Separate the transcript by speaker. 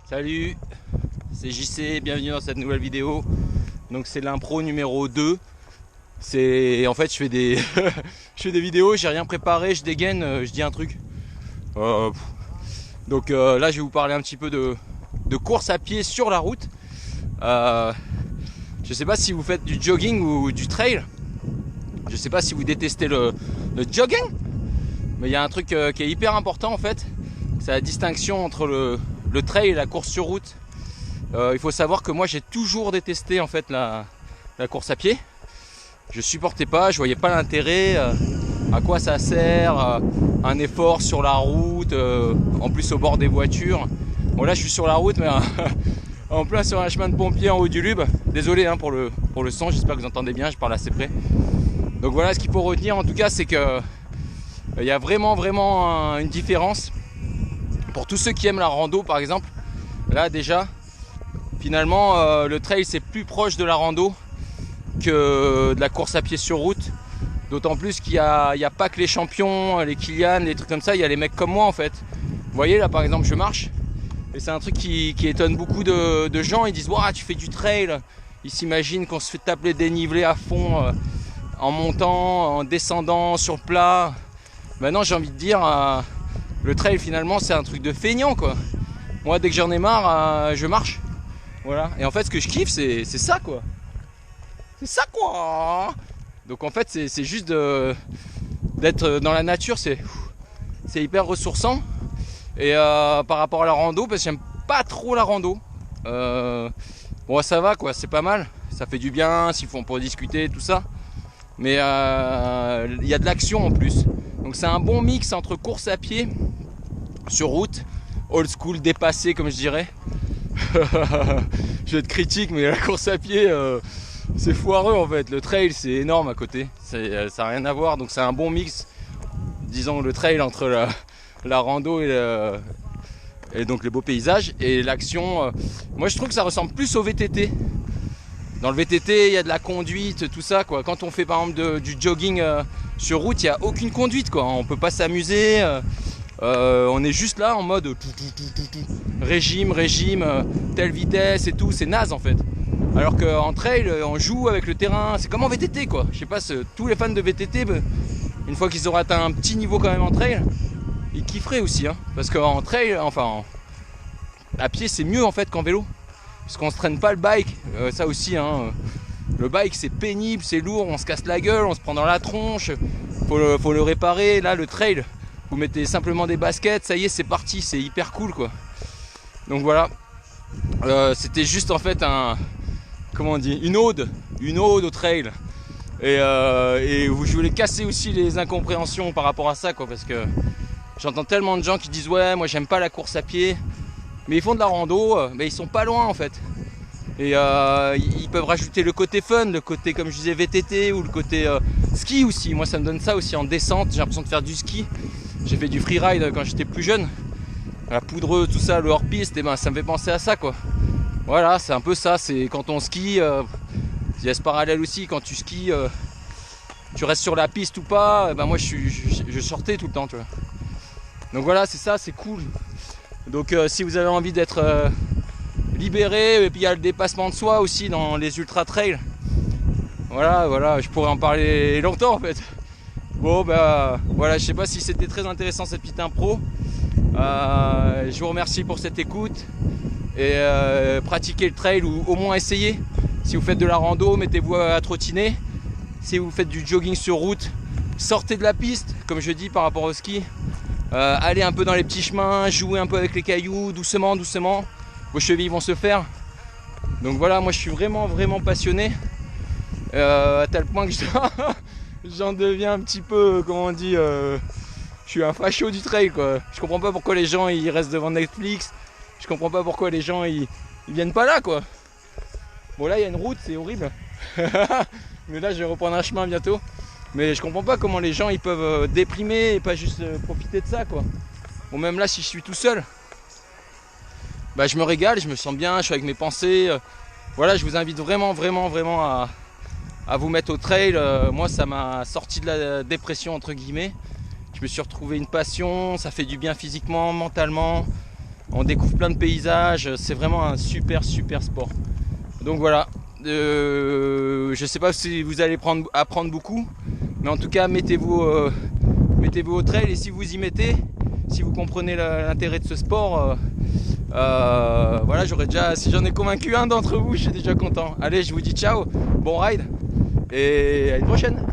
Speaker 1: Salut, c'est JC, bienvenue dans cette nouvelle vidéo. Donc c'est l'impro numéro 2. En fait je fais des je fais des vidéos, j'ai rien préparé, je dégaine, je dis un truc. Donc là je vais vous parler un petit peu de course à pied sur la route. Je sais pas si vous faites du jogging ou du trail. Je sais pas si vous détestez le jogging. Mais il y a un truc qui est hyper important en fait. C'est la distinction entre le trail et la course sur route. Il faut savoir que moi j'ai toujours détesté en fait la course à pied. Je supportais pas, je voyais pas l'intérêt, à quoi ça sert, un effort sur la route, en plus au bord des voitures. Bon là je suis sur la route mais en plein sur un chemin de pompier en haut du Lube. Désolé hein, pour le son, j'espère que vous entendez bien, je parle assez près. Donc voilà, ce qu'il faut retenir en tout cas c'est que il y a vraiment une différence. Pour tous ceux qui aiment la rando par exemple, là déjà finalement le trail c'est plus proche de la rando que de la course à pied sur route. D'autant plus qu'il n'y a pas que les champions, les Kilian, les trucs comme ça, il y a les mecs comme moi en fait. Vous voyez là par exemple je marche et c'est un truc qui étonne beaucoup de gens. Ils disent waouh tu fais du trail. Ils s'imaginent qu'on se fait taper les dénivelés à fond en montant, en descendant sur plat. Maintenant j'ai envie de dire le trail finalement c'est un truc de feignant quoi. Moi dès que j'en ai marre je marche. Voilà. Et en fait ce que je kiffe c'est ça quoi. C'est ça quoi. Donc en fait c'est juste d'être dans la nature, c'est hyper ressourçant. Et par rapport à la rando, parce que j'aime pas trop la rando. Bon ça va quoi, c'est pas mal. Ça fait du bien s'il faut pour discuter tout ça. Mais il y a de l'action en plus. Donc c'est un bon mix entre course à pied sur route, old school dépassé comme je dirais. Je vais être critique mais la course à pied c'est foireux en fait. Le trail c'est énorme à côté, ça n'a rien à voir. Donc c'est un bon mix, disons le trail entre la rando et donc les beaux paysages et l'action. Moi je trouve que ça ressemble plus au VTT. Dans le VTT il y a de la conduite, tout ça quoi. Quand on fait par exemple du jogging sur route, il n'y a aucune conduite quoi. On peut pas s'amuser. On est juste là en mode régime, telle vitesse et tout, c'est naze en fait. Alors qu'en trail, on joue avec le terrain, c'est comme en VTT quoi. Je sais pas, tous les fans de VTT, une fois qu'ils auront atteint un petit niveau quand même en trail, ils kifferaient aussi. Hein. Parce qu'en trail, à pied c'est mieux en fait qu'en vélo. Parce qu'on se traîne pas le bike, ça aussi. Hein. Le bike c'est pénible, c'est lourd, on se casse la gueule, on se prend dans la tronche, faut le réparer. Là le trail, vous mettez simplement des baskets, ça y est c'est parti, c'est hyper cool quoi. Donc voilà, c'était juste en fait comment on dit, une ode au trail. Et je voulais casser aussi les incompréhensions par rapport à ça quoi, parce que j'entends tellement de gens qui disent ouais moi j'aime pas la course à pied, mais ils font de la rando, mais ils sont pas loin en fait. Et ils peuvent rajouter le côté fun, le côté comme je disais VTT ou le côté ski aussi. Moi ça me donne ça aussi en descente, j'ai l'impression de faire du ski. J'ai fait du freeride quand j'étais plus jeune. La poudreux, tout ça, le hors-piste, et ben ça me fait penser à ça quoi. Voilà, c'est un peu ça, c'est quand on skie, il y a ce parallèle aussi, quand tu skis, tu restes sur la piste ou pas, ben moi je sortais tout le temps, tu vois. Donc voilà, c'est ça, c'est cool. Donc si vous avez envie d'être libéré, et puis il y a le dépassement de soi aussi dans les ultra trails. Voilà, je pourrais en parler longtemps en fait. Bon bah voilà, je sais pas si c'était très intéressant cette petite impro. Je vous remercie pour cette écoute. Et pratiquez le trail ou au moins essayez. Si vous faites de la rando, mettez-vous à trottiner. Si vous faites du jogging sur route, sortez de la piste, comme je dis par rapport au ski. Allez un peu dans les petits chemins, jouez un peu avec les cailloux, doucement. Vos chevilles vont se faire. Donc voilà, moi je suis vraiment passionné. À tel point que j'en deviens un petit peu, comment on dit, je suis un facho du trail quoi. Je comprends pas pourquoi les gens ils restent devant Netflix. Je comprends pas pourquoi les gens ils viennent pas là quoi. Bon là il y a une route, c'est horrible. Mais là je vais reprendre un chemin bientôt. Mais je comprends pas comment les gens ils peuvent déprimer et pas juste profiter de ça quoi. Bon même là si je suis tout seul, bah je me régale, je me sens bien, je suis avec mes pensées. Voilà, je vous invite vraiment à vous mettre au trail. Moi ça m'a sorti de la dépression entre guillemets. Je me suis retrouvé une passion, ça fait du bien physiquement, mentalement. On découvre plein de paysages, c'est vraiment un super sport. Donc voilà, je sais pas si vous allez apprendre beaucoup, mais en tout cas mettez-vous au trail, et si vous y mettez, si vous comprenez l'intérêt de ce sport, voilà, si j'en ai convaincu un d'entre vous, je suis déjà content. Allez, je vous dis ciao, bon ride et à une prochaine.